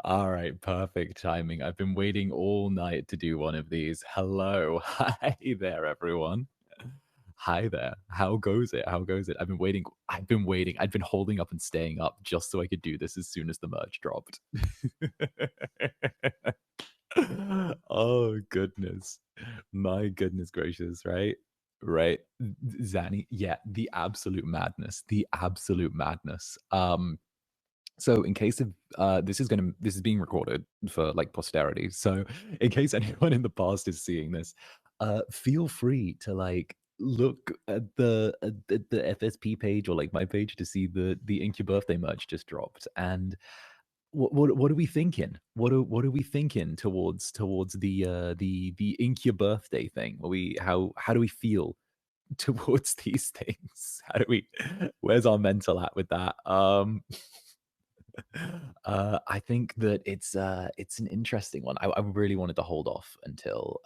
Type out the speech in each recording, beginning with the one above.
All right, perfect timing. I've been waiting all night to do one of these. Hello. Hi there, everyone. Hi there. How goes it? How goes it? I've been waiting. I've been waiting. I've been holding up and staying up just so I could do this as soon as the merch dropped. Oh, goodness. My goodness gracious, right? Right. Zanny, yeah, the absolute madness. The absolute madness. So in case of this is being recorded for like posterity. So in case anyone in the past is seeing this, feel free to like look at the FSP page or like my page to see the Ink Your Birthday merch just dropped. And what are we thinking? What are we thinking towards the Ink Your Birthday thing? How do we feel towards these things? How do we where's our mental at with that? I think that it's an interesting one. I really wanted to hold off until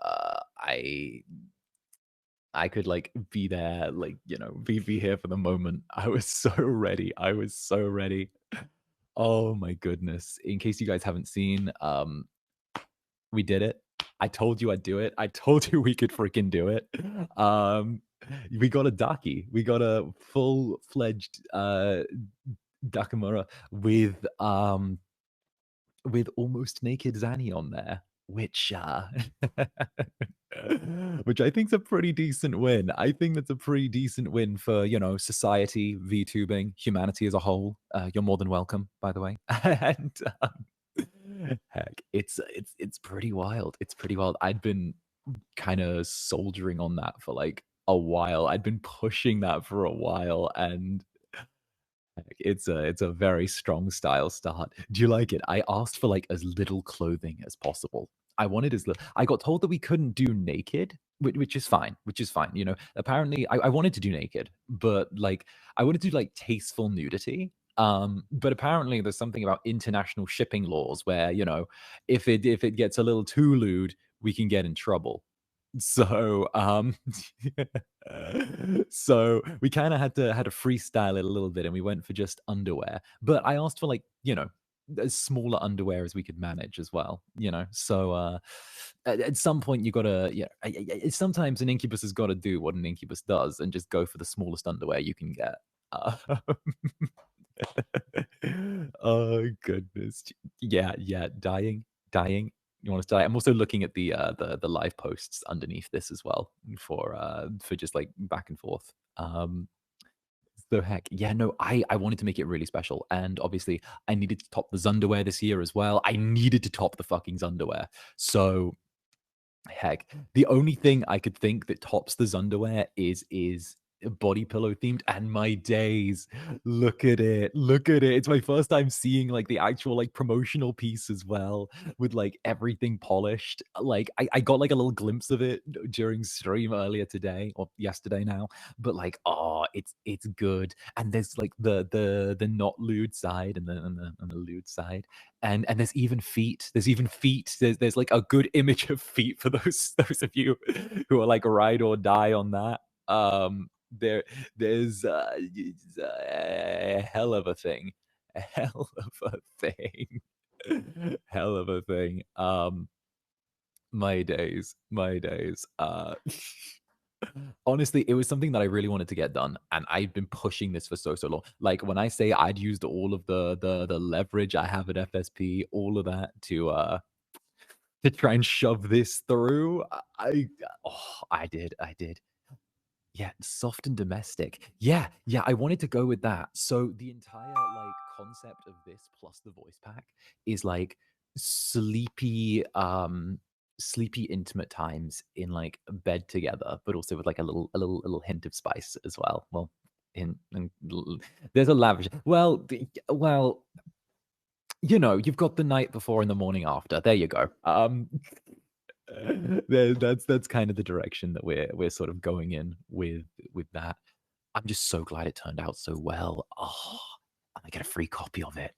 I could like be there, like be here for the moment. I was so ready. I was so ready. Oh my goodness! In case you guys haven't seen, we did it. I told you I'd do it. I told you we could freaking do it. Um, we got a Daki. We got a full fledged Dakamura with almost naked Zanny on there, which I think's a pretty decent win. I think that's a pretty decent win for, society, VTubing, humanity as a whole. You're more than welcome, by the way. And heck, it's pretty wild. It's pretty wild. I'd been kind of soldiering on that for like a while. I'd been pushing that for a while, and it's a very strong style start. Do you like it? I asked for like as little clothing as possible. I wanted as little. I got told that we couldn't do naked, which is fine. Which is fine. Apparently, I wanted to do naked, but like I wanted to do like tasteful nudity. But apparently, there's something about international shipping laws where if it gets a little too lewd, we can get in trouble. So, so we kind of had to freestyle it a little bit, and we went for just underwear. But I asked for like as smaller underwear as we could manage as well. So at some point you gotta sometimes an incubus has got to do what an incubus does and just go for the smallest underwear you can get. Uh, oh goodness, yeah, yeah, dying. You want to die? I'm also looking at the live posts underneath this as well for just like back and forth. So heck, yeah, no, I wanted to make it really special, and obviously I needed to top the Zunderwear this year as well. I needed to top the fucking Zunderwear. So heck, the only thing I could think that tops the Zunderwear is body pillow themed, and my days. Look at it. Look at it. It's my first time seeing like the actual like promotional piece as well, with like everything polished. Like I got like a little glimpse of it during stream earlier today or yesterday now, but like oh, it's good. And there's like the not lewd side and the lewd side, and there's even feet. There's even feet. There's like a good image of feet for those of you who are like ride or die on that. There there's a hell of a thing, a hell of a thing, hell of a thing. My days, my days. Honestly, it was something that I really wanted to get done, and I've been pushing this for so long. Like when I say I'd used all of the leverage I have at FSP, all of that to try and shove this through, I did. Yeah, soft and domestic. Yeah, yeah, I wanted to go with that. So the entire like concept of this plus the voice pack is like sleepy sleepy intimate times in like bed together, but also with like a little hint of spice as well. Well, there's a lavish. Well, you've got the night before and the morning after. There you go. That's kind of the direction that we're sort of going in with that. I'm just so glad it turned out so well. Oh, I get a free copy of it.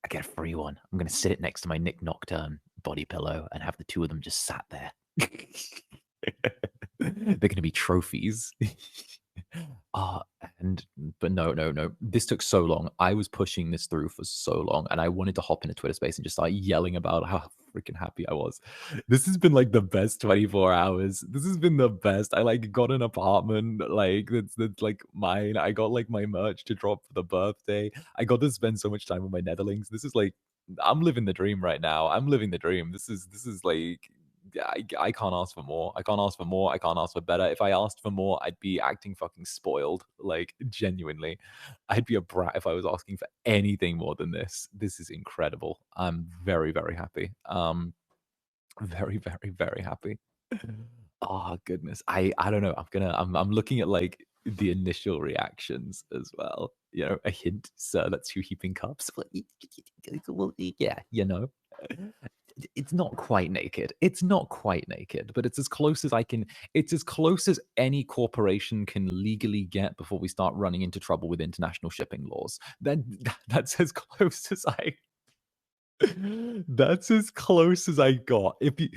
I get a free one. I'm gonna sit it next to my Nick Nocturne body pillow and have the two of them just sat there. They're gonna be trophies. Uh, and but no, no, no. This took so long. I was pushing this through for so long, and I wanted to hop in a Twitter space and just start yelling about how freaking happy I was. This has been like the best 24 hours. This has been the best. I like got an apartment, like that's like mine. I got like my merch to drop for the birthday. I got to spend so much time with my Netherlings. This is like I'm living the dream right now. I'm living the dream. This is like I can't ask for more. I can't ask for more. I can't ask for better. If I asked for more, I'd be acting fucking spoiled. Like genuinely, I'd be a brat if I was asking for anything more than this. This is incredible. I'm very, very happy. Very, very, very happy. Oh goodness. I don't know. I'm looking at like the initial reactions as well. You know, a hint, sir, that's you heaping cups. Well, yeah, you know. It's not quite naked. It's not quite naked, but it's as close as I can. It's as close as any corporation can legally get before we start running into trouble with international shipping laws. Then that's as close as I that's as close as I got. If you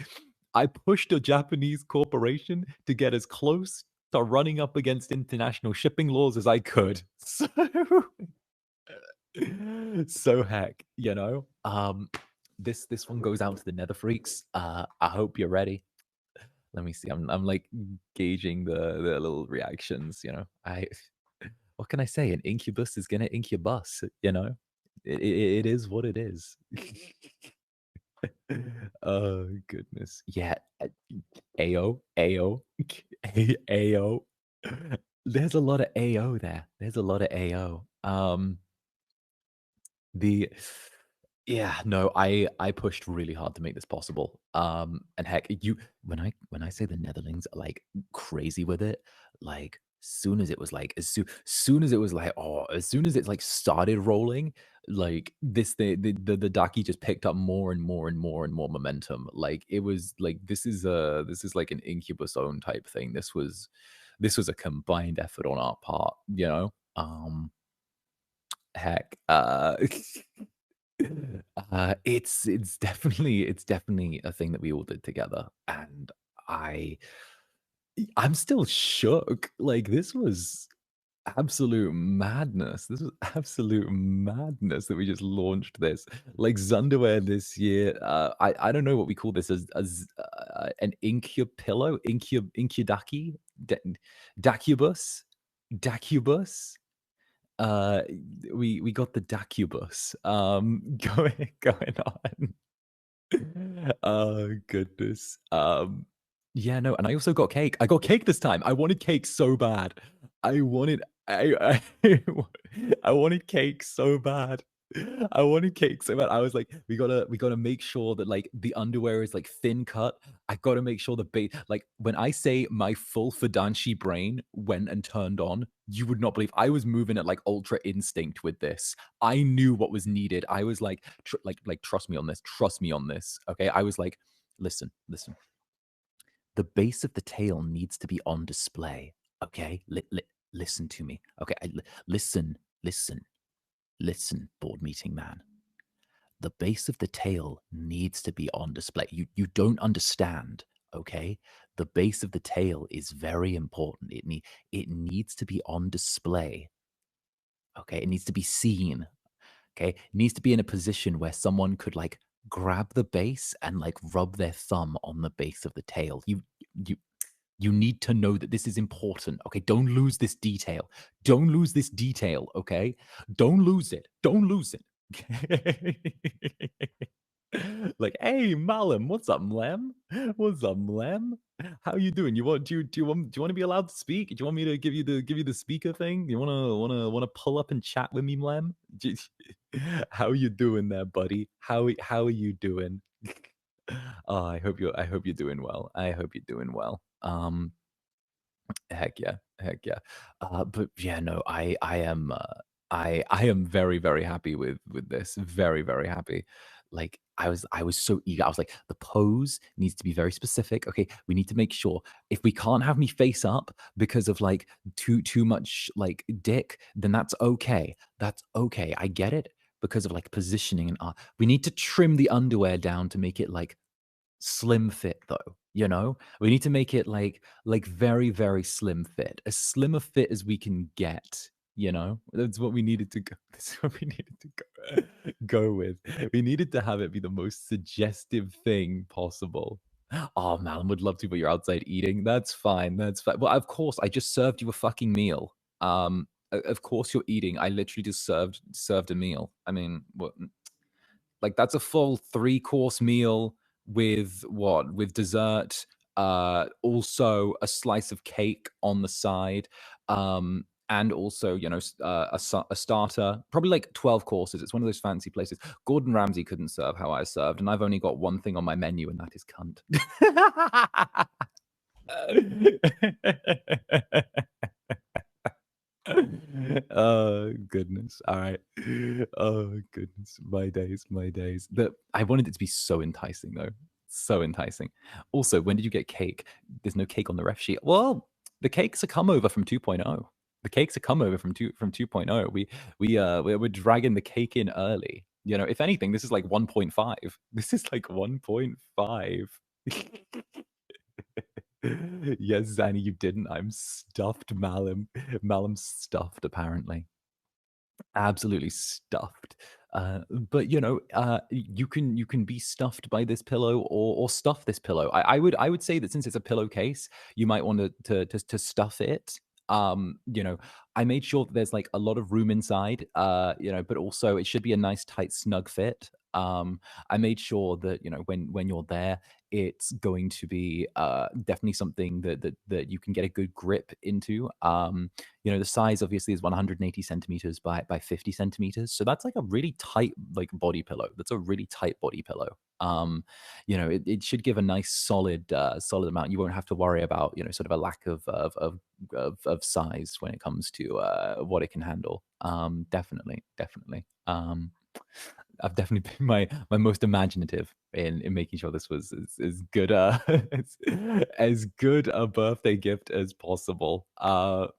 I pushed a Japanese corporation to get as close to running up against international shipping laws as I could. So heck, you know. This one goes out to the Nether Freaks. I hope you're ready. Let me see. I'm like gauging the little reactions, you know. I what can I say? An incubus is gonna incubus, you know. It is what it is. Oh goodness. Yeah. AO, AO, AO. There's a lot of AO there. There's a lot of AO. The yeah, no, I pushed really hard to make this possible. And heck, you when I say the Netherlands are like crazy with it, like soon as it was like soon as it was like oh, as soon as it like started rolling, like the Daki just picked up more and more and more and more momentum. Like it was like this is like an incubus own type thing. This was a combined effort on our part, you know. Heck, it's definitely a thing that we all did together, and I I'm still shook. Like this was absolute madness. This was absolute madness that we just launched this. Like Zunderwear this year. I don't know what we call this as an incupillo, incudaki, dacubus, dacubus. Uh, we got the Dacubus, going on. Oh, goodness. Yeah, no, and I also got cake. I got cake this time. I wanted cake so bad. I wanted I wanted cake so bad. I wanted cake so bad. I was like, we gotta make sure that like the underwear is like thin cut. I gotta make sure the base like when I say my full Fidanshi brain went and turned on, you would not believe I was moving at like ultra instinct with this. I knew what was needed. I was like, like trust me on this. Trust me on this. Okay. I was like, listen, listen. The base of the tail needs to be on display. Okay. Listen to me. Okay. Listen, listen, listen, board meeting man. The base of the tail needs to be on display. You don't understand, okay? The base of the tail is very important. It needs to be on display. Okay? It needs to be seen. Okay? It needs to be in a position where someone could like grab the base and like rub their thumb on the base of the tail. You you need to know that this is important. Okay? Don't lose this detail. Don't lose this detail, okay? Don't lose it. Don't lose it. Like, "Hey, Malum, what's up, Mlem? What's up, Mlem? How you doing? Do you want to be allowed to speak? Do you want me to give you the speaker thing? You wanna pull up and chat with me, Mlem? How you doing there, buddy? How are you doing? Oh, I hope you're doing well. I hope you're doing well. Heck yeah, heck yeah. But yeah, no, I am very, very happy with this. Very, very happy. Like I was so eager. I was like, the pose needs to be very specific. Okay, we need to make sure if we can't have me face up because of like too much like dick, then that's okay. That's okay. I get it because of like positioning and art. We need to trim the underwear down to make it like slim fit though, you know? We need to make it like very, very slim fit. As slim a fit as we can get, you know? That's what we needed to go that's what we needed to go with. We needed to have it be the most suggestive thing possible. Oh, man, would love to, but you're outside eating. That's fine, that's fine. Well, of course, I just served you a fucking meal. Of course you're eating. I literally just served a meal. I mean, what like, that's a full three-course meal with what? With dessert, also a slice of cake on the side, and also, you know, a starter, probably like 12 courses. It's one of those fancy places. Gordon Ramsay couldn't serve how I served, and I've only got one thing on my menu, and that is cunt. Oh goodness. All right. Oh goodness. My days, my days. But I wanted it to be so enticing though. So enticing. Also, when did you get cake? There's no cake on the ref sheet. Well, the cake's a come over from 2.0. The cake's a come over from 2.0. We're dragging the cake in early. You know, if anything, this is like 1.5. This is like 1.5. Yes, Zanny, you didn't. I'm stuffed, Malum. Malum's stuffed, apparently. Absolutely stuffed. But you know, you can be stuffed by this pillow or stuff this pillow. I would say that since it's a pillowcase, you might want to stuff it. You know, I made sure that there's like a lot of room inside. You know, but also it should be a nice, tight, snug fit. I made sure that you know when you're there, it's going to be definitely something that you can get a good grip into. You know, the size obviously is 180 centimeters by 50 centimeters. So that's like a really tight like body pillow. That's a really tight body pillow. You know, it should give a nice solid amount. You won't have to worry about, you know, sort of a lack of size when it comes to what it can handle. Definitely, definitely. I've definitely been my most imaginative in making sure this was as good as, as good a birthday gift as possible. Oh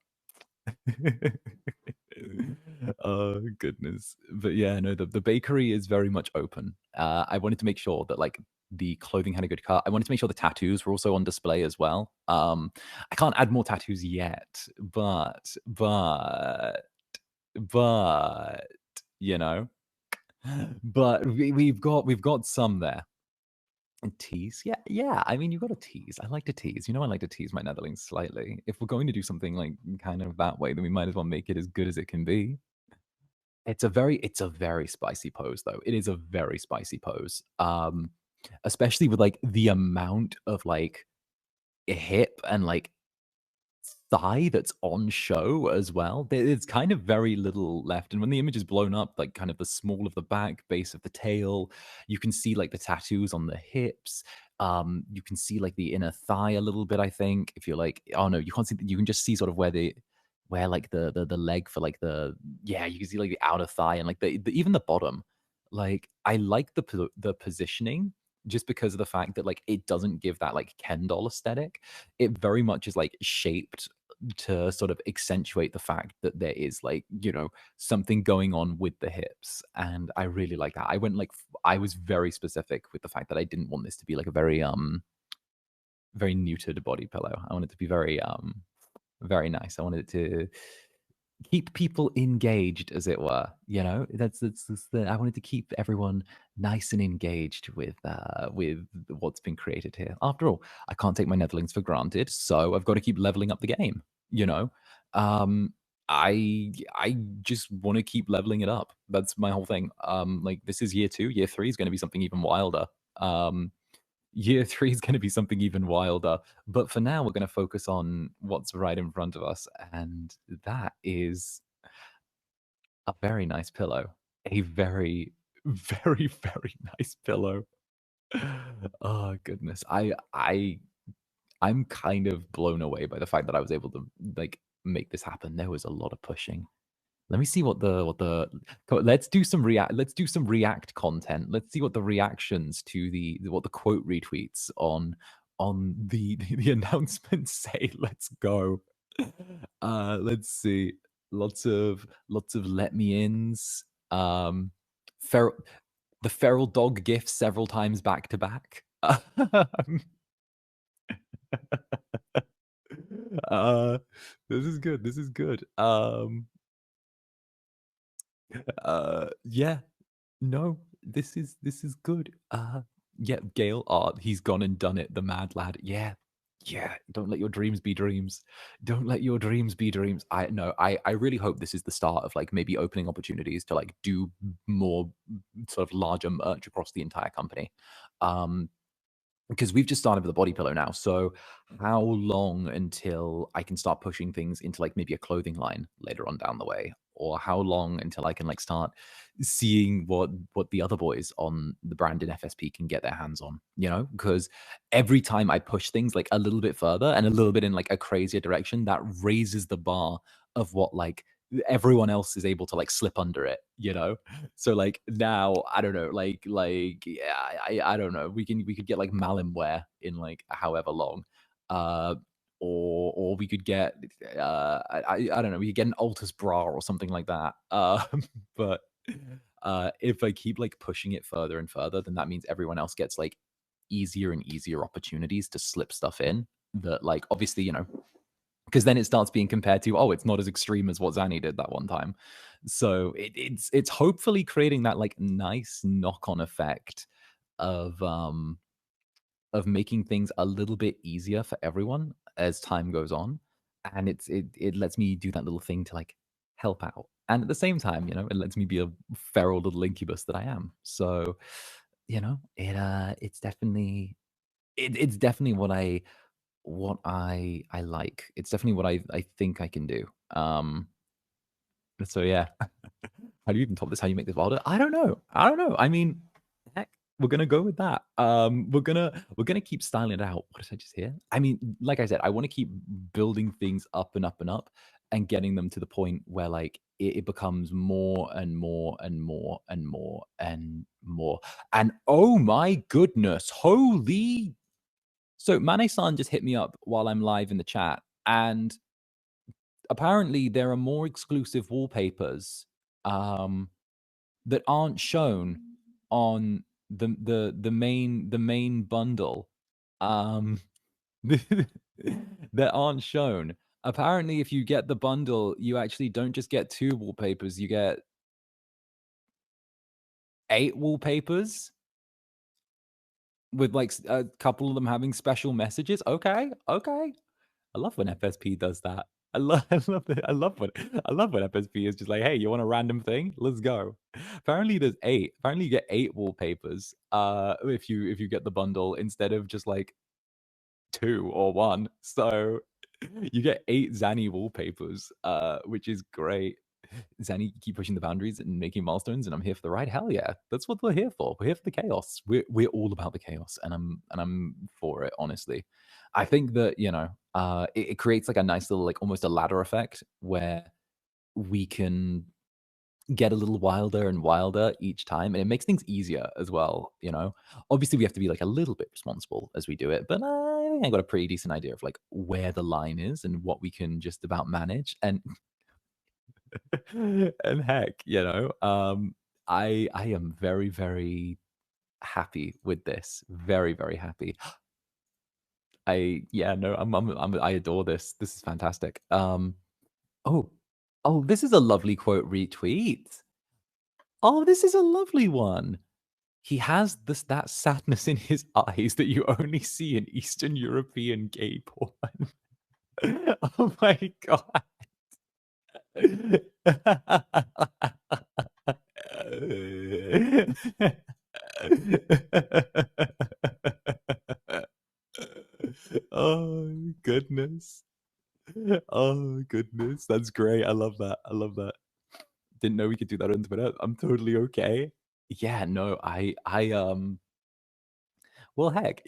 goodness. But yeah, no, the bakery is very much open. I wanted to make sure that like the clothing had a good cut. I wanted to make sure the tattoos were also on display as well. I can't add more tattoos yet, but you know, but we've got some there. And tease? Yeah, yeah. I mean, you've got to tease. I like to tease. You know, I like to tease my netherlings slightly. If we're going to do something like kind of that way, then we might as well make it as good as it can be. It's a very spicy pose though. It is a very spicy pose. Especially with like the amount of like hip and like thigh that's on show as well. There's kind of very little left. And when the image is blown up, like kind of the small of the back, base of the tail, you can see like the tattoos on the hips. You can see like the inner thigh a little bit, I think. If you're like, oh no, you can't see, you can just see sort of where like the leg for like yeah, you can see like the outer thigh and like even the bottom. Like I like the positioning just because of the fact that like it doesn't give that like Ken doll aesthetic. It very much is like shaped to sort of accentuate the fact that there is like, you know, something going on with the hips. And I really like that. I went like I was very specific with the fact that I didn't want this to be like a very neutered body pillow. I wanted it to be very nice. I wanted it to keep people engaged, as it were. You know, that's the I wanted to keep everyone nice and engaged with what's been created here. After all, I can't take my netherlings for granted, so I've got to keep leveling up the game. You know, um, I just want to keep leveling it up. That's my whole thing. Like this is year two. Year three is going to be something even wilder. Year three is going to be something even wilder. But for now, we're going to focus on what's right in front of us. And that is a very nice pillow. A very, very nice pillow. Oh goodness. I'm kind of blown away by the fact that I was able to like make this happen. There was a lot of pushing. Let me see let's do some react content. Let's see what the reactions to what the quote retweets on the announcement say. Let's go. Let's see. Lots of let me ins. Feral the feral dog gif several times back to back. Um, uh, this is good, this is good. Yeah, no, this is good. Yeah, Gale Art, he's gone and done it, the mad lad. Yeah, yeah. Don't let your dreams be dreams. Don't let your dreams be dreams. I no, I really hope this is the start of like maybe opening opportunities to like do more sort of larger merch across the entire company. Um, because we've just started with a body pillow now. So how long until I can start pushing things into like maybe a clothing line later on down the way? Or how long until I can like start seeing what the other boys on the brand in FSP can get their hands on, you know? Because every time I push things like a little bit further and a little bit in like a crazier direction, that raises the bar of what like everyone else is able to like slip under it, you know? So like now, I don't know, yeah, I don't know. We could get like Malinware in like however long, uh, or we could get I don't know. We could get an Altus bra or something like that. But if I keep like pushing it further and further, then that means everyone else gets like easier and easier opportunities to slip stuff in. That like obviously because then it starts being compared to, oh, it's not as extreme as what Zanny did that one time. So it's hopefully creating that like nice knock-on effect of um of making things a little bit easier for everyone as time goes on. And it lets me do that little thing to like help out. And at the same time, it lets me be a feral little incubus that I am. So, it's definitely what I like. It's definitely what I think I can do. So yeah. How do you even top this? How you make this wilder? I don't know. I don't know. I mean, heck, we're gonna go with that. We're gonna keep styling it out. What did I just hear? I mean, like I said, I want to keep building things up and up and up and getting them to the point where like it becomes more and more and more and more and more. And oh my goodness, holy so Mane-san just hit me up while I'm live in the chat, and apparently there are more exclusive wallpapers um, that aren't shown on the main bundle. Um, that aren't shown. Apparently, if you get the bundle, you actually don't just get two wallpapers; you get 8 wallpapers with like a couple of them having special messages. Okay, okay. I love when FSP does that. I love when FSP is just like, hey, you want a random thing? Let's go. Apparently there's 8. Apparently you get 8 wallpapers if you get the bundle instead of just like 2 or 1. So you get 8 Zanny wallpapers, which is great. Zanny keep pushing the boundaries and making milestones, and I'm here for the ride. Hell yeah, that's what we're here for. We're here for the chaos. We're all about the chaos, and I'm for it. Honestly, I think that it creates like a nice little like almost a ladder effect where we can get a little wilder and wilder each time, and it makes things easier as well. Obviously we have to be like a little bit responsible as we do it, but I think I got a pretty decent idea of like where the line is and what we can just about manage. And and heck, I am very, very happy with this. Very, very happy. Yeah, no, I adore this. This is fantastic. Oh, oh, this is a lovely quote retweet. Oh, this is a lovely one. He has that sadness in his eyes that you only see in Eastern European gay porn. Oh my god. Oh goodness. Oh goodness. That's great. I love that. I love that. Didn't know we could do that on Twitter. I'm totally okay. Yeah, no, well, heck,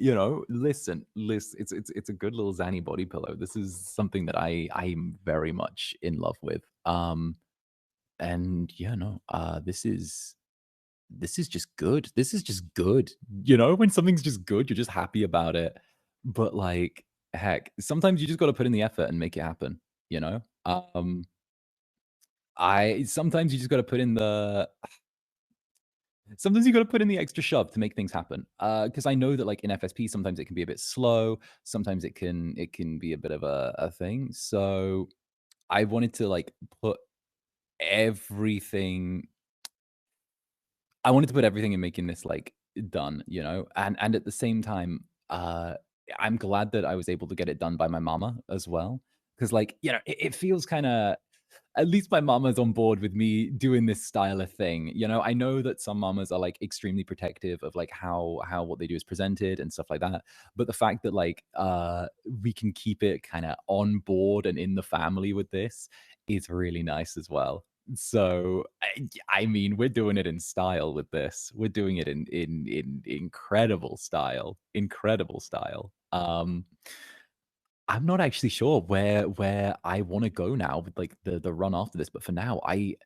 listen, it's a good little Zanny body pillow. This is something that I'm very much in love with. And yeah, no, this is just good. This is just good. When something's just good, you're just happy about it. But like, heck, sometimes you just got to put in the effort and make it happen. You know, I sometimes you just got to put in the Sometimes you got to put in the extra shove to make things happen. Because I know that like in FSP, sometimes it can be a bit slow. Sometimes it can be a bit of a thing. So I wanted to like put everything I wanted to put everything in making this, like, done, you know? And at the same time, I'm glad that I was able to get it done by my mama as well. Because like, it feels kinda at least my mama's on board with me doing this style of thing, you know? I know that some mamas are, like, extremely protective of, like, how what they do is presented and stuff like that, but the fact that, like, we can keep it kinda on board and in the family with this is really nice as well. So, I mean, we're doing it in style with this. We're doing it in incredible style, incredible style. I'm not actually sure where I wanna go now with, like, the run after this, but for now, I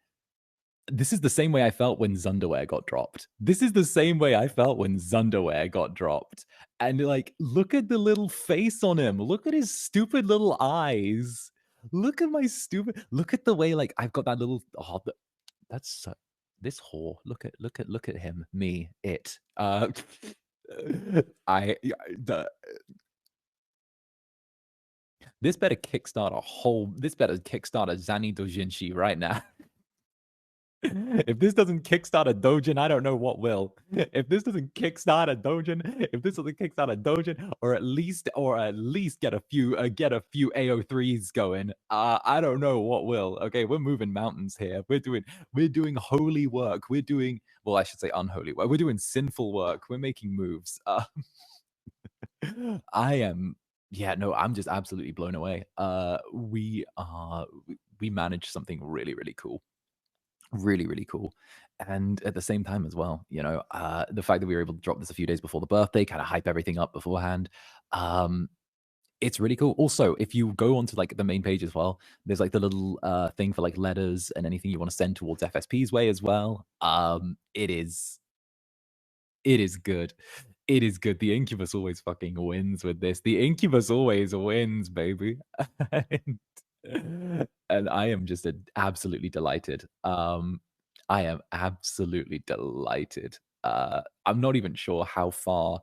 this is the same way I felt when Zunderwear got dropped. This is the same way I felt when Zunderwear got dropped. And, like, look at the little face on him. Look at his stupid little eyes. Look at the way, like, I've got that little that's so this whore. Look at him, me, it. I the this better kickstart a Zani Dojinshi right now. If this doesn't kickstart a Dojin, I don't know what will. If this doesn't kickstart a Dojin, if this doesn't kickstart a Dojin, or at least get a few AO3s going, I don't know what will. Okay, we're moving mountains here. We're doing holy work. Well, I should say unholy work. We're doing sinful work. We're making moves. I am yeah, no, I'm just absolutely blown away. We managed something really, really cool. Really, really cool. And at the same time as well, the fact that we were able to drop this a few days before the birthday, kinda hype everything up beforehand, um, it's really cool. Also, if you go onto, like, the main page as well, there's, like, the little, thing for, like, letters and anything you wanna send towards FSP's way as well. It is good. It is good. The Incubus always fucking wins with this. The Incubus always wins, baby. And I am just absolutely delighted. I am absolutely delighted. I'm not even sure how far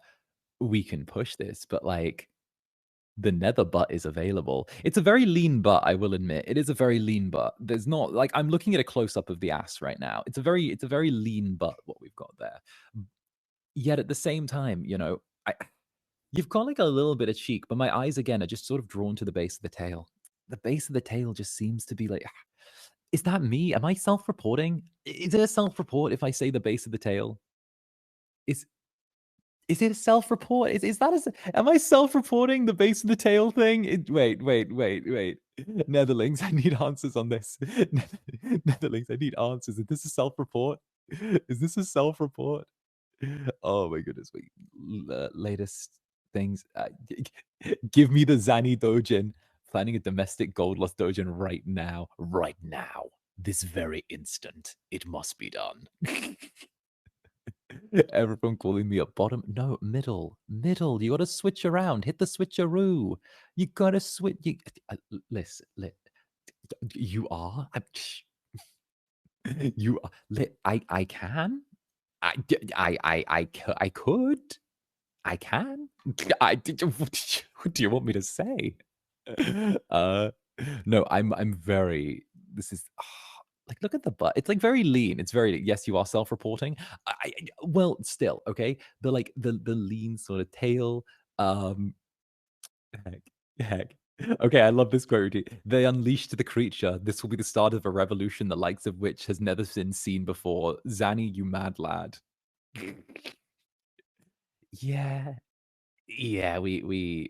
we can push this, but, like, the nether butt is available. It's a very lean butt, I will admit. It is a very lean butt. There's not like, I'm looking at a close up of the ass right now. It's a very lean butt, what we've got there. Yet at the same time, you've got, like, a little bit of cheek, but my eyes again are just sort of drawn to the base of the tail. The base of the tail just seems to be like is that me? Am I self-reporting? Is it a self-report if I say the base of the tail? Is is it a self-report? Is that a s am I self-reporting the base of the tail thing? Wait. Netherlings, I need answers on this. Netherlings, I need answers. Is this a self-report? Is this a self-report? Oh my goodness, wait, latest things, give me the Zani Dojin. Planning a domestic gold lost Dojin right now. Right now. This very instant. It must be done. Everyone calling me a bottom. No, middle. Middle. You gotta switch around. Hit the switcheroo. You gotta switch. Listen, you are. You are. I can. I could. I can. What do you want me to say? Uh, no, I'm very this is like, look at the butt. It's, like, very lean. It's very yes, you are self-reporting. Well, still, okay? The lean sort of tail, um, heck, heck. Okay, I love this quote. "They unleashed the creature. This will be the start of a revolution, the likes of which has never been seen before. Zanny, you mad lad." Yeah. Yeah, we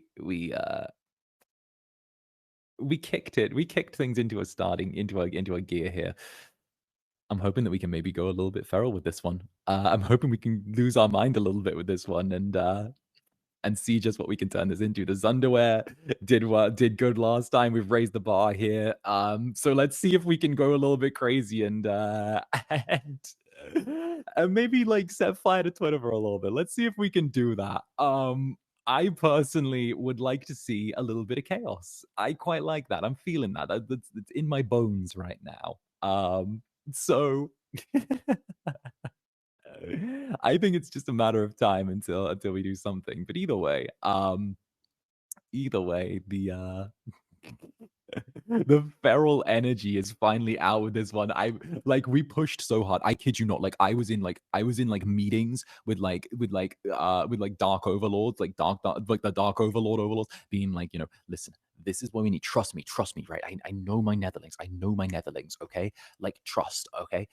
kicked it. We kicked things into a gear here. I'm hoping that we can maybe go a little bit feral with this one. I'm hoping we can lose our mind a little bit with this one and see just what we can turn this into. The Zunderwear did good last time. We've raised the bar here. So let's see if we can go a little bit crazy and maybe like set fire to Twitter for a little bit. Let's see if we can do that. I personally would like to see a little bit of chaos. I quite like that. I'm feeling that. It's in my bones right now. So I think it's just a matter of time until we do something. But either way, the feral energy is finally out with this one. We pushed so hard. I kid you not. Like I was in like meetings with dark overlords, like the dark overlords, being like, listen, this is what we need. Trust me, right? I know my Netherlings. I know my Netherlings, okay? Like trust, okay?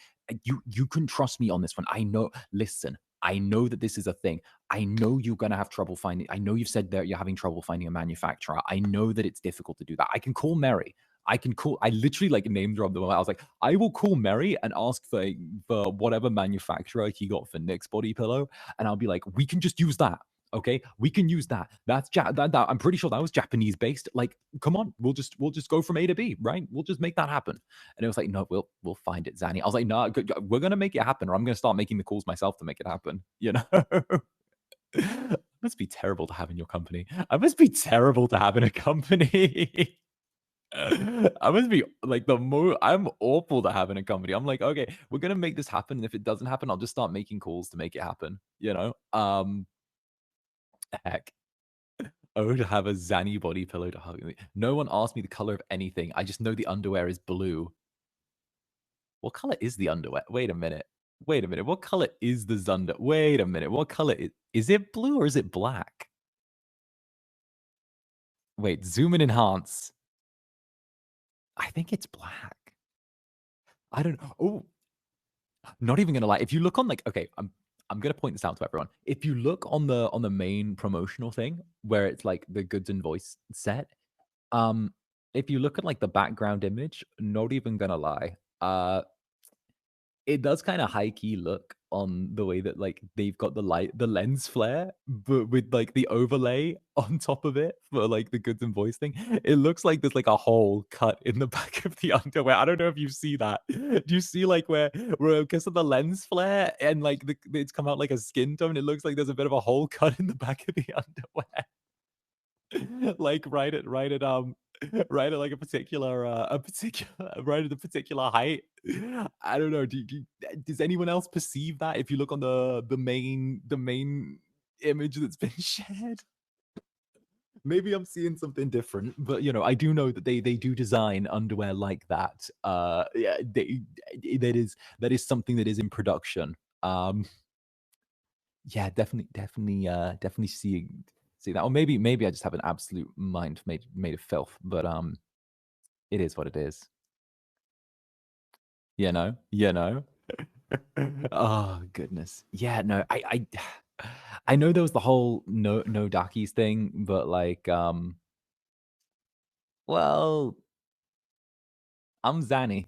You can trust me on this one. I know, listen, I know that this is a thing. I know you're gonna have trouble finding. I know you've said that you're having trouble finding a manufacturer. I know that it's difficult to do that. I can call Mary. I can call. I literally like name dropped them. I was like, I will call Mary and ask for whatever manufacturer he got for Nick's body pillow, and I'll be like, we can just use that. Okay, we can use that. I'm pretty sure that was Japanese based. Like, come on, we'll just go from A to B, right? We'll just make that happen. And it was like, no, we'll find it, Zanny. I was like, no, we're gonna make it happen, or I'm gonna start making the calls myself to make it happen. It must be terrible to have in your company. I must be terrible to have in a company. I must be like I'm awful to have in a company. I'm like, okay, we're gonna make this happen. And if it doesn't happen, I'll just start making calls to make it happen. Heck. Oh, to have a Zanny body pillow to hug me. No one asked me the color of anything. I just know the underwear is blue. What color is the underwear? Wait a minute. Wait a minute. What color is the Zander? Wait a minute. What color is it blue or is it black? Wait, zoom and enhance. I think it's black. I don't know. Oh, not even gonna lie. If you look on okay, I'm gonna point this out to everyone. If you look on the main promotional thing where it's like the goods and voice set, um, if you look at like the background image, not even gonna lie, it does kinda high key look on the way that, like, they've got the lens flare, but with, like, the overlay on top of it for, like, the goods and voice thing. It looks like there's, like, a hole cut in the back of the underwear. I don't know if you see that. Do you see, like, where because of the lens flare and, like, it's come out like a skin tone, it looks like there's a bit of a hole cut in the back of the underwear. Like, right at, like, a particular right at a particular height. I don't know, does anyone else perceive that if you look on the main image that's been shared? Maybe I'm seeing something different, but, I do know that they do design underwear like that. Yeah, that is something that is in production. Yeah, definitely see that. Or maybe I just have an absolute mind made of filth, but, it is what it is. You know? You know? Oh, goodness. Yeah, no, I know there was the whole no Dakis thing, but, like, well, I'm Zanny.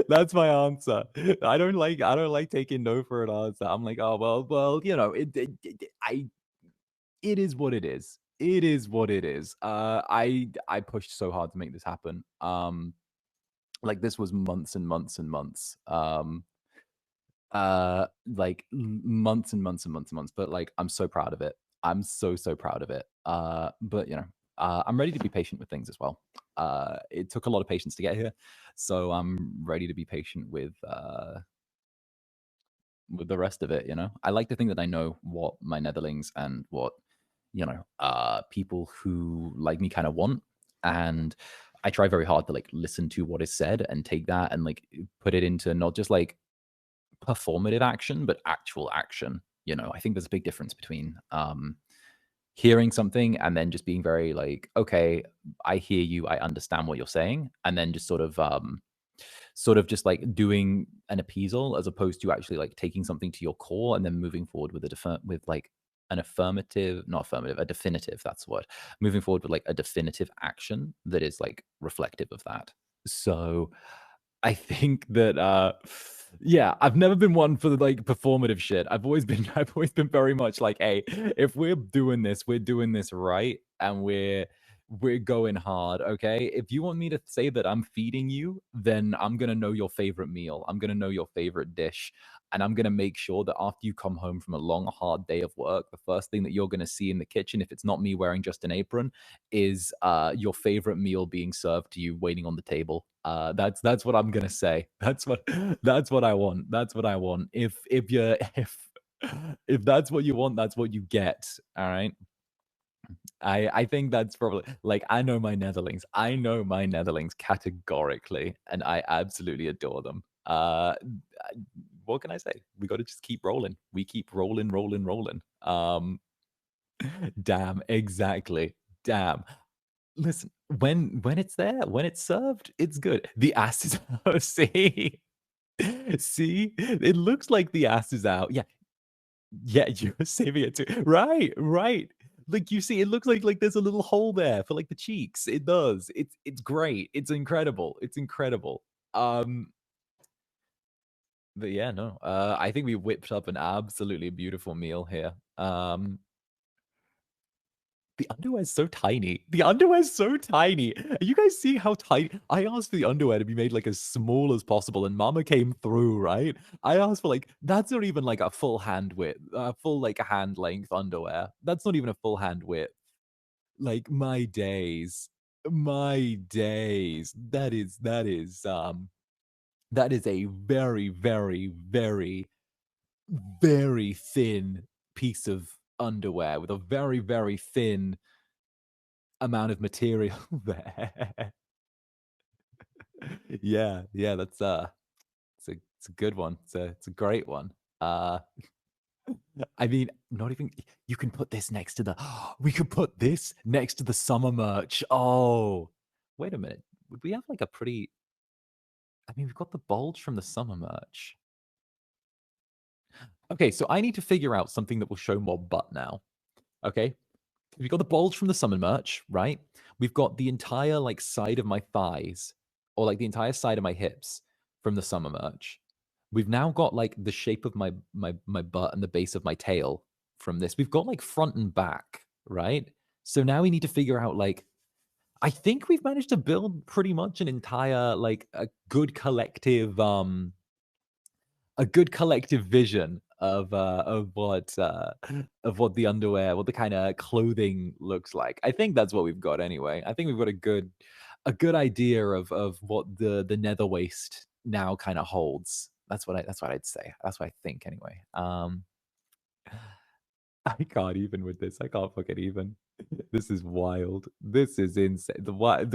That's my answer. I don't like taking no for an answer. I'm like, "Oh, well, it is what it is. It is what it is." I pushed so hard to make this happen. Like, this was months and months and months. Months and months and months and months, but, like, I'm so proud of it. I'm so proud of it. But, I'm ready to be patient with things as well. It took a lot of patience to get here, so I'm ready to be patient with the rest of it, you know? I like to think that I know what my Netherlings and what, people who like me kinda want, and I try very hard to, like, listen to what is said and take that and, like, put it into not just, like, performative action, but actual action. I think there's a big difference between hearing something and then just being very like, okay, I hear you, I understand what you're saying, and then just sort of just like doing an appeasal as opposed to actually like taking something to your core and then moving forward with with like an affirmative, not affirmative, a definitive, that's the word. Moving forward with like a definitive action that is like reflective of that. So I think that yeah, I've never been one for the like performative shit. I've always been very much like, hey, if we're doing this right and we're going hard, okay? If you want me to say that I'm feeding you, then I'm gonna know your favorite meal. I'm gonna know your favorite dish. And I'm gonna make sure that after you come home from a long, hard day of work, the first thing that you're gonna see in the kitchen, if it's not me wearing just an apron, is your favorite meal being served to you, waiting on the table. That's what I'm gonna say. That's what I want. That's what I want. If you if that's what you want, that's what you get. All right. I think that's probably like I know my Netherlings. I know my Netherlings categorically, and I absolutely adore them. What can I say? We got to just keep rolling. We keep rolling, rolling, rolling. Damn, exactly. Damn. Listen, when it's there, when it's served, it's good. The ass is out. See, see, it looks like the ass is out. Yeah, yeah, you're saving it too. Right, right. Like you see, it looks like there's a little hole there for like the cheeks. It does. It's great. It's incredible. It's incredible. Um, but yeah, no. I think we whipped up an absolutely beautiful meal here. The underwear is so tiny. The underwear is so tiny. You guys see how tiny? I asked for the underwear to be made like as small as possible, and Mama came through, right? I asked for like that's not even like a full hand width, full like a hand length underwear. That's not even a full hand width. Like my days, my days. That is a very, very, very, very thin piece of underwear with a very, very thin amount of material there. Yeah, yeah, it's a good one. It's a great one. Uh I mean, not even you can put this next to the we could put this next to the summer merch. Oh, wait a minute. Would we have like a pretty I mean, we've got the bulge from the summer merch. Okay, so I need to figure out something that will show more butt now. Okay? We've got the bulge from the summon merch, right? We've got the entire like side of my thighs, or like the entire side of my hips from the summer merch. We've now got like the shape of my butt and the base of my tail from this. We've got like front and back, right? So now we need to figure out like I think we've managed to build pretty much an entire like a good collective vision of what the underwear, what the kind of clothing looks like. I think that's what we've got anyway. I think we've got a good idea of what the nether waist now kind of holds. That's what I'd say. That's what I think anyway. I can't even with this. I can't fucking even. This is wild. This is insane. Why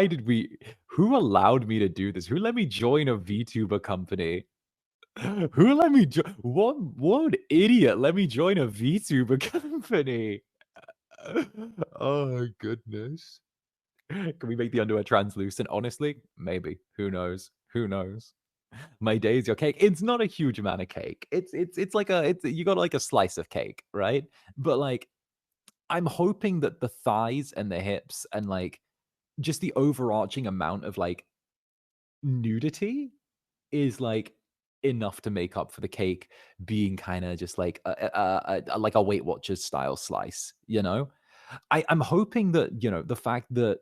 did we? Who allowed me to do this? Who let me join a VTuber company? Who let me join? What idiot let me join a VTuber company? Oh goodness. Can we make the underwear translucent? Honestly, maybe. Who knows? Who knows? My days, your cake. It's not a huge amount of cake. It's like it's you got like a slice of cake, right? But like I'm hoping that the thighs and the hips and like just the overarching amount of like nudity is like enough to make up for the cake being kind of just like like a Weight Watchers style slice, you know? I'm hoping that, you know, the fact that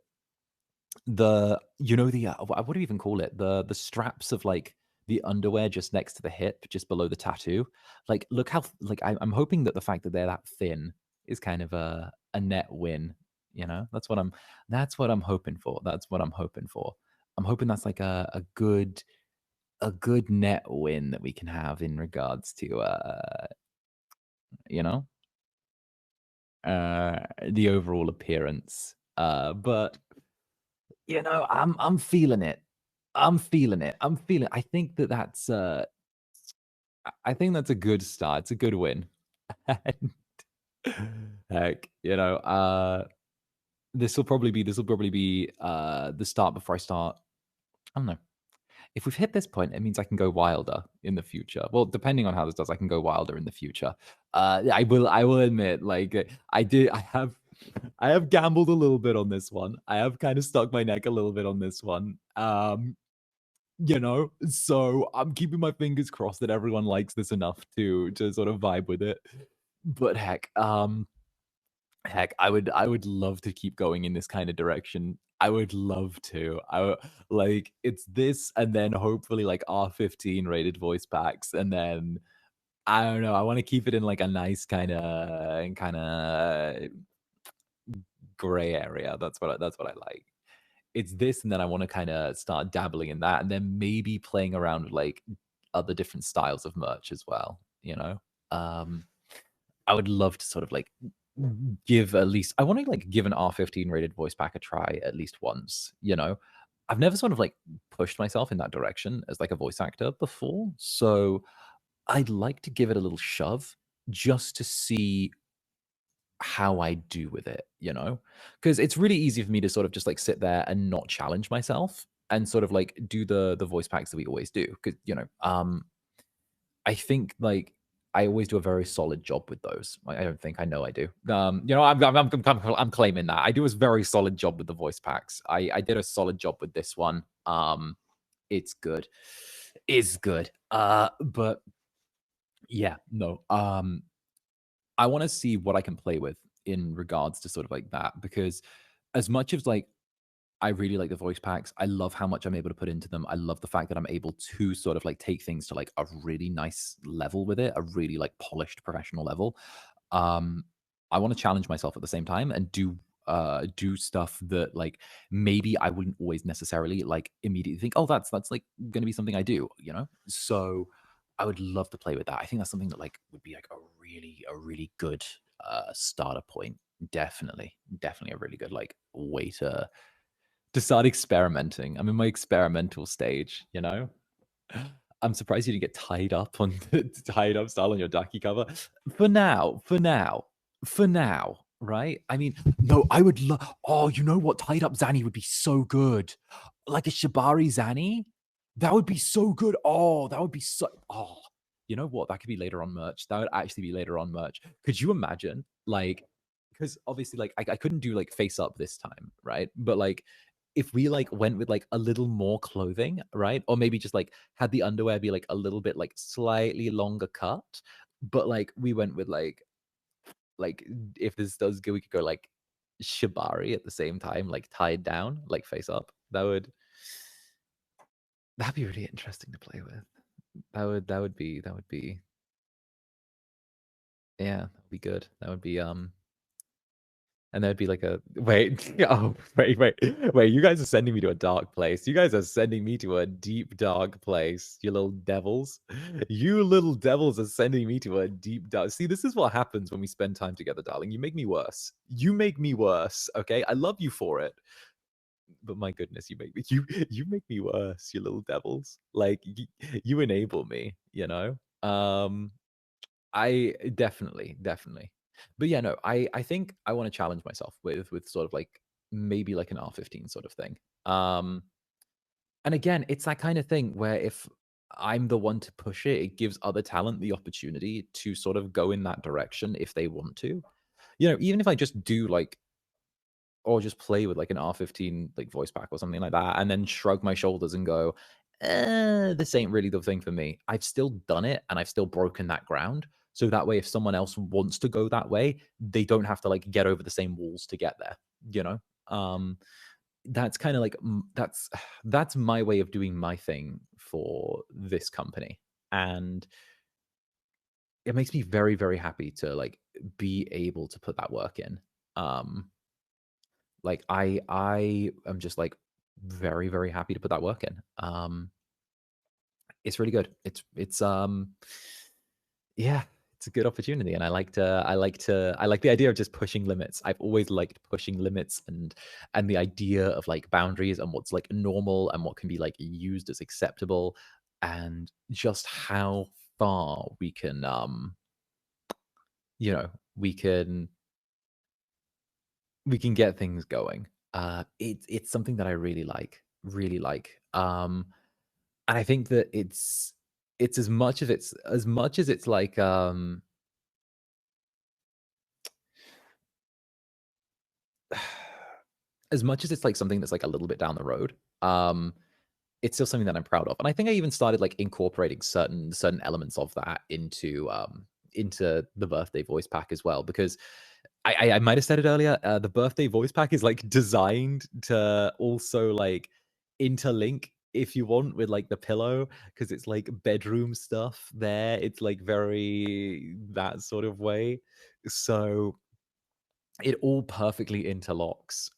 the you know the what do you even call it? The straps of like the underwear just next to the hip, just below the tattoo. Like look how like I'm hoping that the fact that they're that thin is kind of a net win, you know? That's what I'm hoping for. That's what I'm hoping for. I'm hoping that's like a good net win that we can have in regards to you know the overall appearance. But you know, I'm feeling it. I'm feeling it. I'm feeling. I think that I think that's a good start. It's a good win. And, heck, you know, this will probably be the start before I start. I don't know. If we've hit this point, it means I can go wilder in the future. Well, depending on how this does, I can go wilder in the future. I will admit, like I have gambled a little bit on this one. I have kind of stuck my neck a little bit on this one. You know, so I'm keeping my fingers crossed that everyone likes this enough to sort of vibe with it. But heck, Heck, I would love to keep going in this kind of direction. I would love to. Like, it's this and then hopefully like R15 rated voice packs, and then I don't know, I wanna keep it in like a nice kinda gray area. That's what I like. It's this, and then I wanna kinda start dabbling in that, and then maybe playing around with, like, other different styles of merch as well, you know? Um, I would love to sort of, like, give at least I wanna, like, give an R15 rated voice pack a try at least once, you know? I've never sort of, like, pushed myself in that direction as, like, a voice actor before, so I'd like to give it a little shove just to see how I do with it, you know? Because it's really easy for me to sort of just, like, sit there and not challenge myself and sort of, like, do the voice packs that we always do. Because I think, like, I always do a very solid job with those. I don't think, I know I do. I'm claiming that. I do a very solid job with the voice packs. I did a solid job with this one. It's good. Is good. But yeah, no. I wanna see what I can play with in regards to sort of like that, because as much as, like, I really like the voice packs, I love how much I'm able to put into them. I love the fact that I'm able to sort of, like, take things to, like, a really nice level with it, a really, like, polished professional level. Um, I wanna challenge myself at the same time and do stuff that, like, maybe I wouldn't always necessarily, like, immediately think, "Oh, that's, like, gonna be something I do," you know? So, I would love to play with that. I think that's something that, like, would be, like, a really good, starter point. Definitely, definitely a really good, like, way to start experimenting. I'm in my experimental stage, you know? I'm surprised you didn't get tied up on the tied up style on your Ducky cover. For now, right? I mean, no, I would love. Oh, you know what? Tied up Zanny would be so good. Like a Shibari Zanny? That would be so good. Oh, that would be so. Oh, you know what? That could be later on merch. That would actually be later on merch. Could you imagine? Like, because obviously, like, I couldn't do like face up this time, right? But like, if we like went with like a little more clothing, right? Or maybe just like had the underwear be like a little bit like slightly longer cut, but like we went with like if this does go, we could go like shibari at the same time, like tied down, like face up. That'd be really interesting to play with. That would be yeah, that would be good. That would be and there'd be like a wait, oh wait, you guys are sending me to a dark place. You guys are sending me to a deep dark place, you little devils. You little devils are sending me to a deep dark. See, this is what happens when we spend time together, darling. You make me worse. You make me worse, okay? I love you for it. But my goodness, you make me worse, you little devils. Like you enable me, you know? I definitely. But yeah, no, I think I wanna challenge myself with sort of like maybe like an R15 sort of thing. Um, and again, it's that kind of thing where if I'm the one to push it, it gives other talent the opportunity to sort of go in that direction if they want to. You know, even if I just do like or just play with like an R15 like voice pack or something like that, and then shrug my shoulders and go, this ain't really the thing for me. I've still done it and I've still broken that ground. So that way, if someone else wants to go that way, they don't have to like get over the same walls to get there, you know? Um, that's kind of like that's my way of doing my thing for this company. And it makes me very, very happy to like be able to put that work in. Um, like I am just like very, very happy to put that work in. It's really good. It's yeah, it's a good opportunity, and I like the idea of just pushing limits. I've always liked pushing limits and the idea of like boundaries and what's like normal and what can be like used as acceptable and just how far we can you know, we can we can get things going. It's something that I really like, really like. And I think that it's as much as it's like as much as it's like something that's like a little bit down the road. It's still something that I'm proud of, and I think I even started like incorporating certain elements of that into the birthday voice pack as well because I might have said it earlier, the birthday voice pack is, like, designed to also, like, interlink if you want with, like, the pillow, because it's, like, bedroom stuff there. It's, like, very that sort of way. So, it all perfectly interlocks.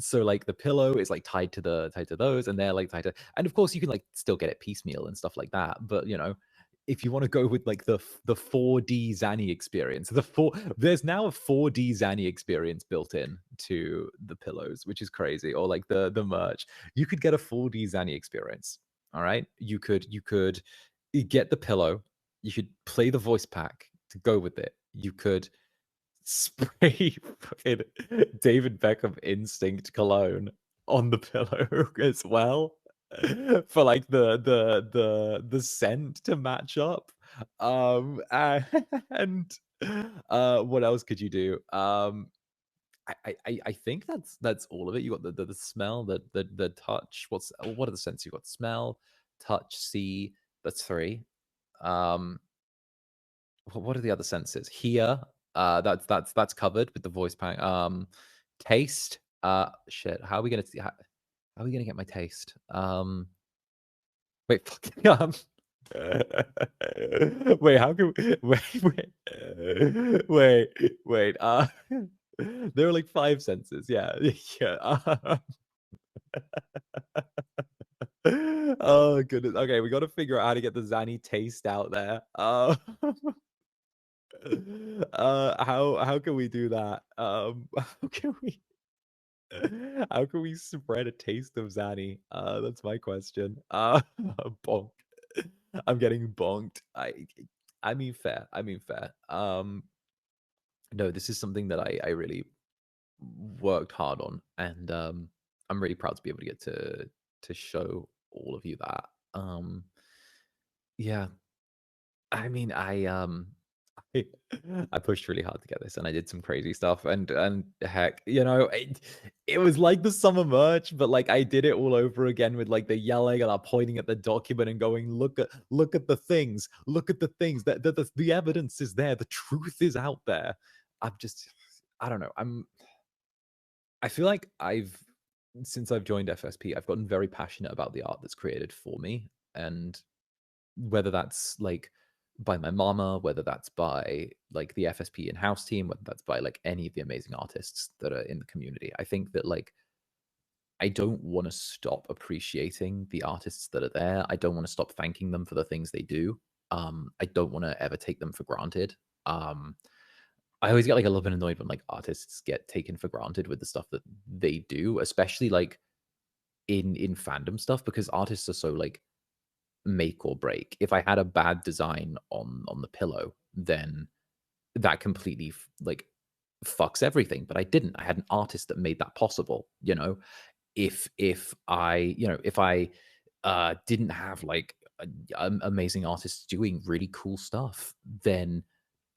So, like, the pillow is, like, tied to those, and they're, like, tied to and, of course, you can, like, still get it piecemeal and stuff like that, but, if you wanna go with, like, the 4D Zanny experience, there's now a 4D Zanny experience built in to the pillows, which is crazy, or, like, the merch. You could get a 4D Zanny experience, alright? You could get the pillow, you could play the voice pack to go with it, you could spray fucking David Beckham Instinct cologne on the pillow as well for like the scent to match up. And what else could you do? I think that's all of it. You got the smell, the touch. What are the senses? You got smell, touch, see. That's three. Um, what are the other senses? Hear, that's covered with the voice pack. Taste, shit. How are we gonna get my taste? Wait, fucking, wait, how can wait, wait. There are like five senses. Yeah, yeah. Oh goodness. Okay, we got to figure out how to get the Zanny taste out there. How can we do that? How can we how can we spread a taste of Zanny? That's my question. Bonk. I'm getting bonked. I mean fair. I mean fair. No, this is something that I really worked hard on, and I'm really proud to be able to get to show all of you that. Yeah, I mean, I I pushed really hard to get this, and I did some crazy stuff, and heck, it was like the summer merch, but like I did it all over again with like the yelling and I'm pointing at the document and going, look at the things, look at the things that the evidence is there, the truth is out there. I'm just, I don't know. I feel like since I've joined FSP, I've gotten very passionate about the art that's created for me, and whether that's like by my mama, whether that's by like the FSP in-house team, whether that's by like any of the amazing artists that are in the community. I think that like I don't want to stop appreciating the artists that are there. I don't want to stop thanking them for the things they do. I don't want to ever take them for granted. Um, I always get like a little bit annoyed when like artists get taken for granted with the stuff that they do, especially like in fandom stuff, because artists are so like make or break. If I had a bad design on the pillow, then that completely like fucks everything. But I didn't. I had an artist that made that possible. If I didn't have like amazing artists doing really cool stuff, then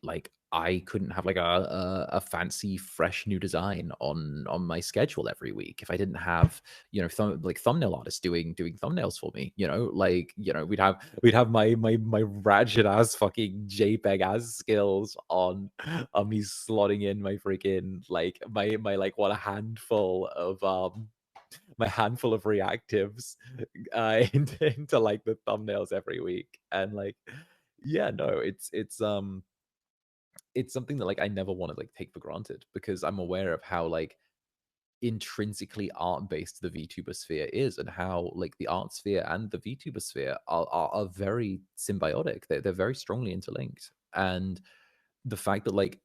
like I couldn't have like a fancy fresh new design on my schedule every week if I didn't have like thumbnail artists doing thumbnails for me, we'd have my ratchet ass fucking JPEG as skills on me slotting in my freaking like my like what a handful of my handful of reactives into like the thumbnails every week. And like yeah, no, it's something that like I never want to like take for granted, because I'm aware of how like intrinsically art based the VTuber sphere is, and how like the art sphere and the VTuber sphere are very symbiotic. They're very strongly interlinked. And the fact that like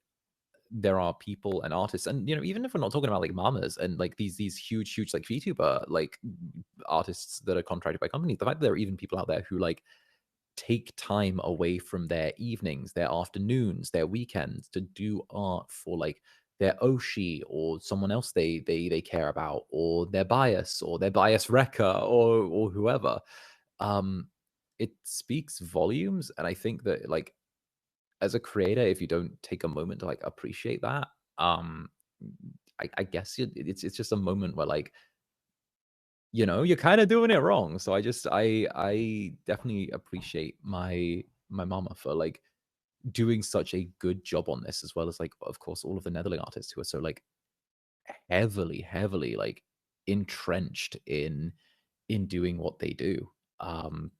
there are people and artists, and even if we're not talking about like mamas and like these huge like VTuber like artists that are contracted by companies, the fact that there are even people out there who like take time away from their evenings, their afternoons, their weekends to do art for like their Oshi or someone else they care about, or their bias wrecker, or whoever. Um, it speaks volumes, and I think that like as a creator, if you don't take a moment to like appreciate that, um, I guess it's just a moment where like you're kind of doing it wrong. So I definitely appreciate my mama for like doing such a good job on this, as well as, like, of course, all of the Netherling artists who are so, like, heavily, like, entrenched in doing what they do. Um,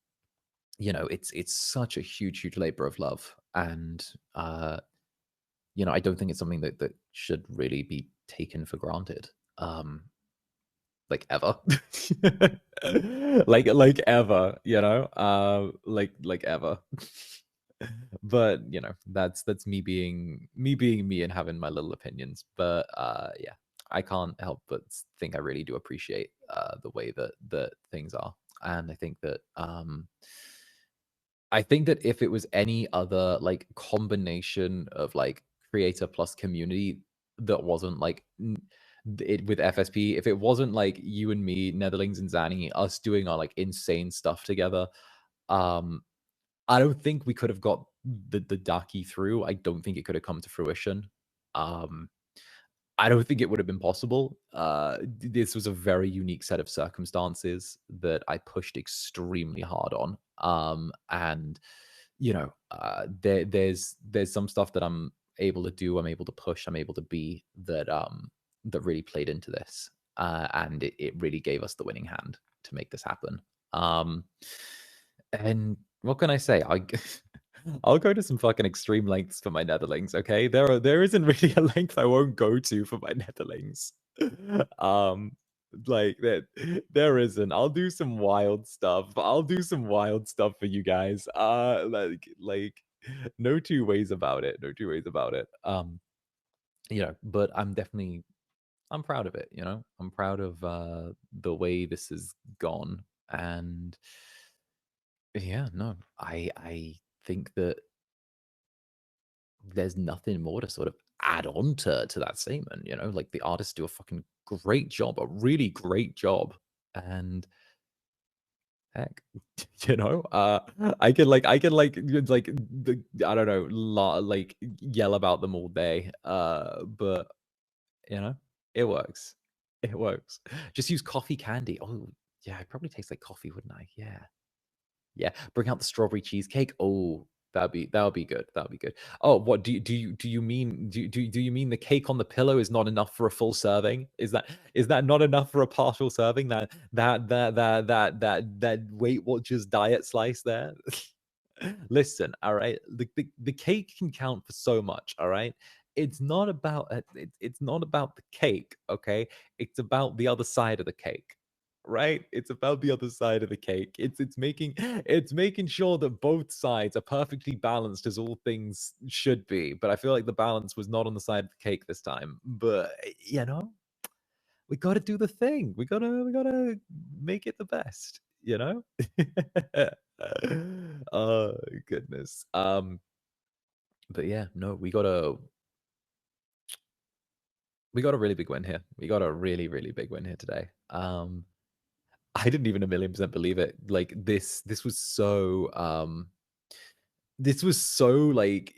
it's such a huge labor of love, and, I don't think it's something that should really be taken for granted. Um, like ever. Like ever, like ever. But, that's me being me and having my little opinions. But, yeah, I can't help but think I really do appreciate, the way that things are. And I think that if it was any other, like, combination of, like, creator plus community that wasn't, like, it with FSP, if it wasn't, like, you and me, Netherlings and Zanny, us doing our, like, insane stuff together, um, I don't think we could have got the Daki through. I don't think it could have come to fruition. Um I don't think it would have been possible. This was a very unique set of circumstances that I pushed extremely hard on. And there's some stuff that I'm able to do, I'm able to push, I'm able to be that really played into this, and it really gave us the winning hand to make this happen. Um, and what can I say? I'll go to some fucking extreme lengths for my Netherlings, okay? There isn't really a length I won't go to for my Netherlings. Um, like there isn't. I'll do some wild stuff. I'll do some wild stuff for you guys. Like no two ways about it. No two ways about it. But I'm proud of it, you know? I'm proud of the way this has gone. And yeah, no, I think that there's nothing more to sort of add on to that statement, like the artists do a fucking great job, a really great job. And heck, I can like I don't know, like yell about them all day. But you know, it works. It works. Just use coffee candy. Oh, yeah, it probably tastes like coffee, wouldn't I? Yeah. Yeah, bring out the strawberry cheesecake. Oh, that would be good. That would be good. Oh, what do you mean the cake on the pillow is not enough for a full serving? Is that not enough for a partial serving? That Weight Watchers diet slice there. Listen, all right. The cake can count for so much. All right. It's not about the cake. Okay, it's about the other side of the cake, right? It's about the other side of the cake. It's making sure that both sides are perfectly balanced as all things should be. But I feel like the balance was not on the side of the cake this time. But we got to do the thing. We gotta make it the best. Oh goodness. But yeah, no, we got a really big win here. We got a really big win here today. I didn't even a million percent believe it. Like this was so like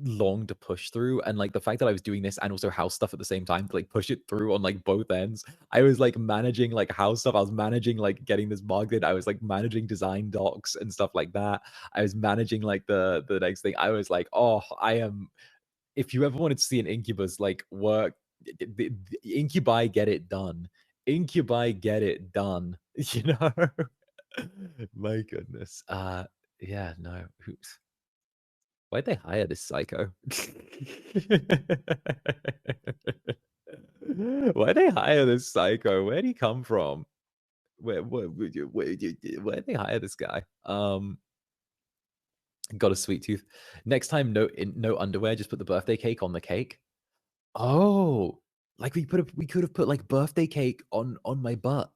long to push through, and like the fact that I was doing this and also house stuff at the same time to like push it through on like both ends. I was like managing like house stuff. I was managing like getting this marketed. I was like managing design docs and stuff like that. I was managing like the next thing. I was like, oh, I am. If you ever wanted to see an Incubus like work, Incubi get it done. Incubi get it done. You know. My goodness. Yeah, no. Why'd they hire this psycho? Why'd they hire this psycho? Where'd he come from? Where'd they hire this guy? Got a sweet tooth. Next time, no underwear. Just put the birthday cake on the cake. Oh, like we could have put like birthday cake on my butt.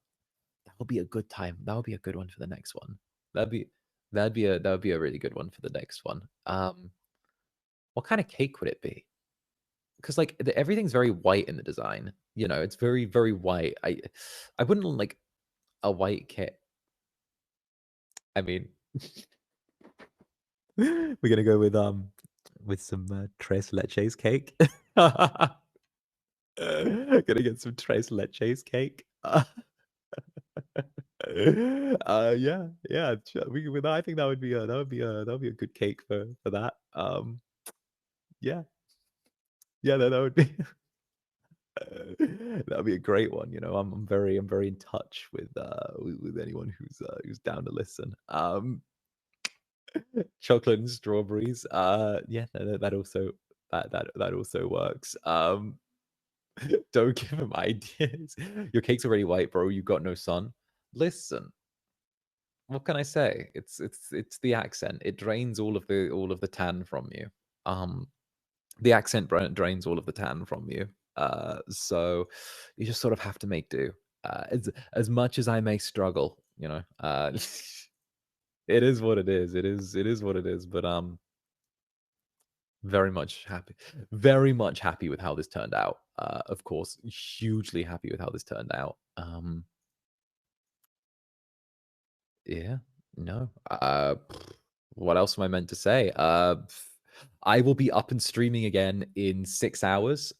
That would be a good time. That would be a good one for the next one. That'd be that would be a really good one for the next one. What kind of cake would it be? Because like everything's very white in the design. It's very white. I wouldn't like a white cake. I mean, we're gonna go with some tres leches cake. Gonna get some tres leches cake. Yeah, yeah. I think that would be a good cake for that. Yeah. Yeah, that would be that would be a great one, you know, I'm very in touch with anyone who's down to listen. Chocolate and strawberries, yeah, that also that also works. Don't give him ideas. Your cake's already white, bro, you got no sun. Listen, what can I say? It's the accent. It drains all of the tan from you. Um, the accent drains all of the tan from you. So you just sort of have to make do. As much as I may struggle, you know, it is what it is. It is what it is. But very much happy, very much happy with how this turned out. Of course, hugely happy with how this turned out. Yeah, no. What else am I meant to say? I will be up and streaming again in 6 hours.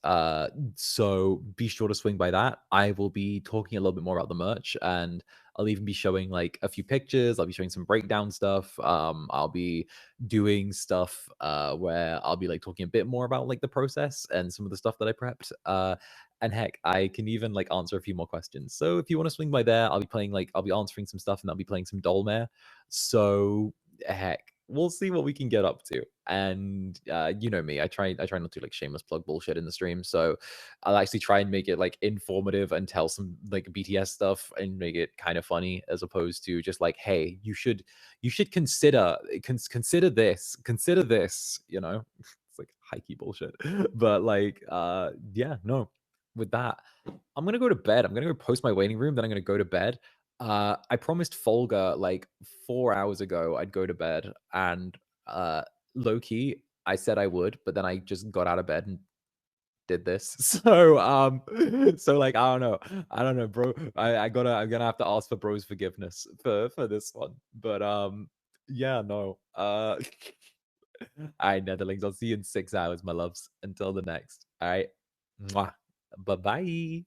So be sure to swing by that. I will be talking a little bit more about the merch, and I'll even be showing like a few pictures. I'll be showing some breakdown stuff. I'll be doing stuff where I'll be like talking a bit more about like the process and some of the stuff that I prepped. And heck, I can even like answer a few more questions. So if you want to swing by there, I'll be playing like I'll be answering some stuff and I'll be playing some Dolmare. So heck, we'll see what we can get up to. And you know me, I try not to like shameless plug bullshit in the stream. So I'll actually try and make it like informative and tell some like BTS stuff and make it kind of funny as opposed to just like, hey, you should consider this, you know. It's like high key bullshit. But like yeah, no, with that, I'm gonna go to bed. I'm gonna go post my waiting room, then I'm gonna go to bed. I promised Folga like 4 hours ago I'd go to bed, and low key, I said I would, but then I just got out of bed and did this. So so like I don't know, bro. I'm gonna have to ask for bro's forgiveness for this one. But yeah, no. All right, Netherlings. I'll see you in 6 hours, my loves. Until the next. All right. Mwah. Bye bye.